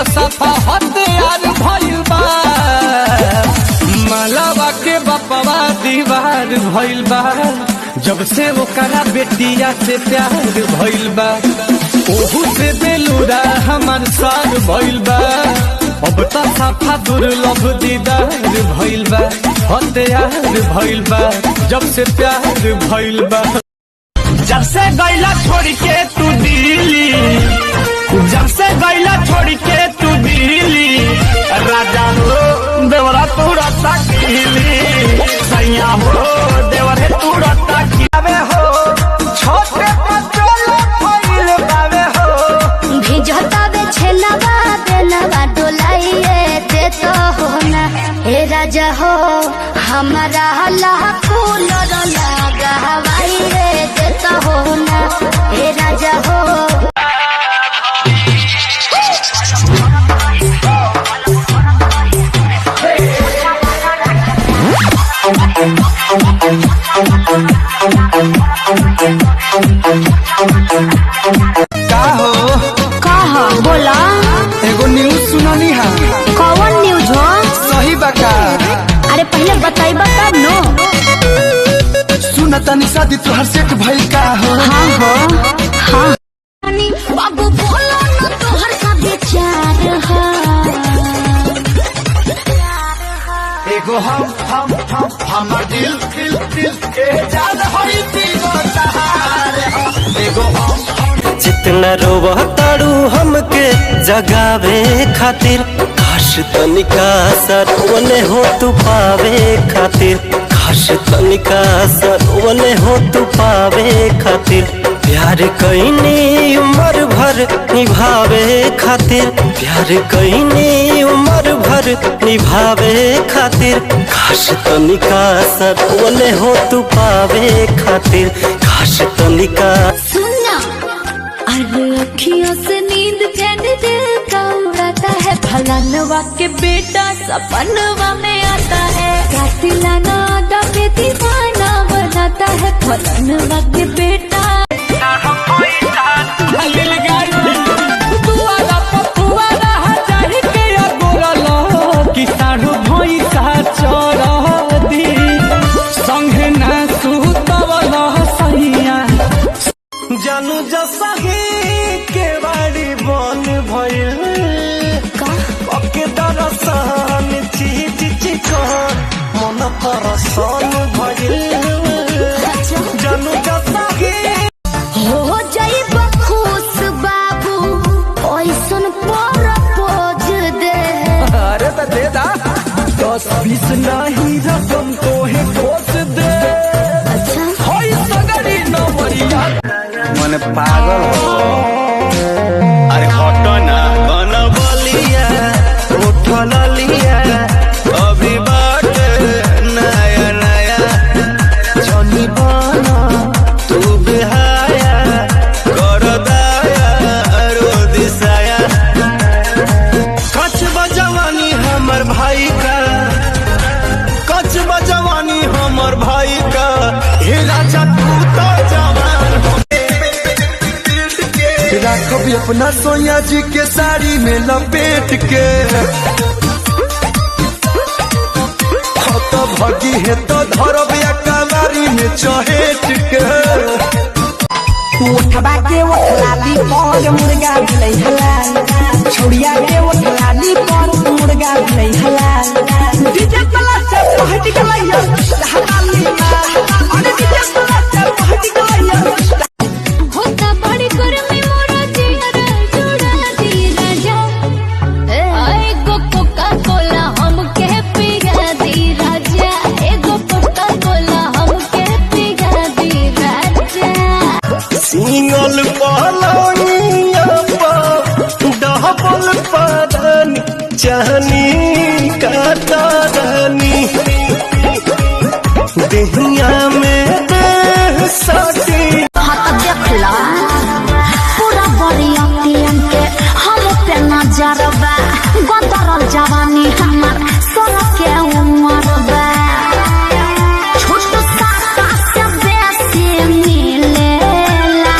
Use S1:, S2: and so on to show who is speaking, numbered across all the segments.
S1: तो सफा हथियार भइल बा। मालावा के बपवा दीवार भइल बा। जब से वो करा बेटिया से प्यार भइल बा। ओहू से बेलूरा हमार सार भइल बा। अब तो सफा दुर्लभ दीदार भइल बा। हथियार भइल बा जब से प्यार भइल बा। जब से गैला छोड़ के तू दिल्ली, जब से गैला छोड़ के तू दिल्ली, राजा हो देवरा तू रत्ता किली, सैया हो देवरे तू रत्ता किलावे हो, छोटे पचोला फैल बावे हो,
S2: भिजता बे छेलवा देलवा डोलाइए दे तो हो ना हे राजा हो हमारा लाखो लगा हवाई रे दे तो हो ना हे राजा हो।
S1: का हो
S2: बोला
S1: एगो न्यूज सुनानी है।
S2: कौन न्यूज हो?
S1: सही बका।
S2: अरे पहले बताई बता नो।
S1: सुना तनी शादी तुहर सेट भइल का हो?
S2: हाँ हो हाँ बाबू बोलो न तोहर का विचार है।
S1: एगो हमर दिल दिल दिल के जान हई तीनों सहार। एगो
S3: जितना रोवा ताड़ू हमके जगावे खातिर, काश तनिका सरवने हो तू पावे खातिर, काश तनिका सरवने हो तू पावे खातिर, प्यार कईनी उम्र भर निभावे खातिर, प्यार कईनी उम्र भर निभावे खातिर, काश तनिका सरवने हो तू पावे खातिर, काश तनिका।
S2: सुनना अरे अखियों से नींद चैन दिल का उड़ाता है, फलानवा के बेटा सपनवा में आता है, कातिलाना आदा पे दीवाना बनाता है, फलानवा के बेटा।
S1: जानू जसा के बाड़ी बन भइल के दरसान चीज चिकन मन परसान भइल। जानू जसा
S2: हो जाइब खुश बाबू ओइसन प्रपोज दे।
S1: अरे तो दे दा 10-20 नहीं रकम तो है ठोस दे।
S2: अच्छा
S1: होई सगरी नवरिया मन पागल हो। अरे हटो ना गन बलिया उठल लिया अभी बाट नया नया जनी बना तू बेहाया कर दाया रो दिसाया। कच बजवानी हमर भाई का, कच बजवानी हमर भाई का, हे राजा तू तो जवान हो। कभी अपना सोनिया जी के साड़ी में लपेट के तो भगी है तो धरब या कमारी में चहेट के।
S4: उठवा के उठलाली पर मुर्गा भले हलाल, छुड़िया के उठलाली पर मुर्गा भले हलाल, डीजे तला से पहट गलैया हलाली मार, अरे डीजे तला से पहट गलैया
S2: होता बड़ी गर्मी मोरा जिहरा जुड़ा दी राजा। एगो कोका कोला हमके पिया दी राजा, एगो कोका कोला हमके पिया दी राजा।
S1: सिंगल पलंगिया डबल पदन चाहनी काटा रानी देहिया में देह साटी।
S2: हाथ देख ला पूरा बरिया पियन के हम पे नजरबा, गदरल जवानी हमर सोना के उम्र बा, छोट साता से बेसी मिलेला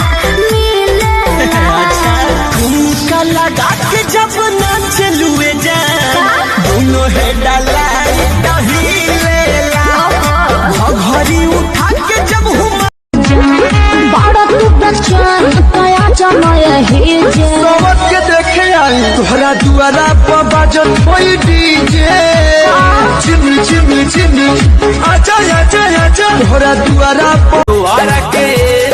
S2: मिलेला।
S1: झुमका लगा
S3: के जब ना चलुए जा दोनों है डाला घड़ी उठा के जब
S2: बाड़ा तू बचान कया जमाय हे जे
S3: सोवत के देखे आई तोहरा दुआरा पर बाजत होई डीजे चिमनी चिमनी चिमनी आजा आजा आजा तोहरा दुआरा पर दुआरा के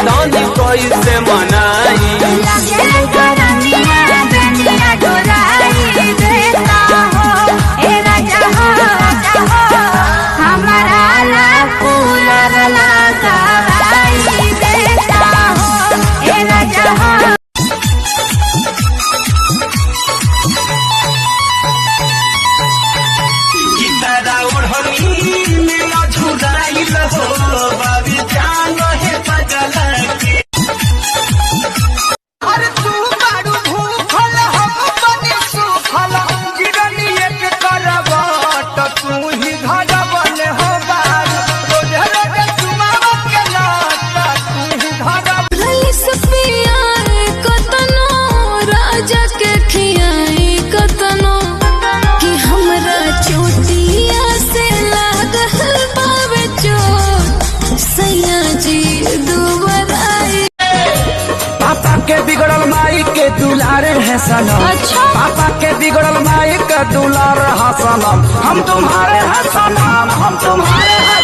S3: दानी कोई से मनाई
S2: लगे करनिया बेनिया डोराई देता हो ए राजा हो हमारा ला पूरा लगाई देता हो ए राजा हो
S3: गीतारा ओढ़नी मेरा झुराई लहो बाबी जान है पगला के अरे तू बाड़ू भूखल हम बनी सुखल गिरनी एक करवट तू ही घरवन हो बार रोज रोज सुमावा के नाट तू ही घरवन
S2: रईस पियाए कतनो राजा के खियाई कतनो कि हमरा चोटिया से लागल बावे चोट सैया जी दुबराई
S1: पापा के बिगड़ल माई के दुलारे है सनम।
S2: अच्छा।
S1: पापा के बिगड़ल माई के दुलारे है सनम। हम तुम्हारे हैं सनम, हम तुम्हारे हैं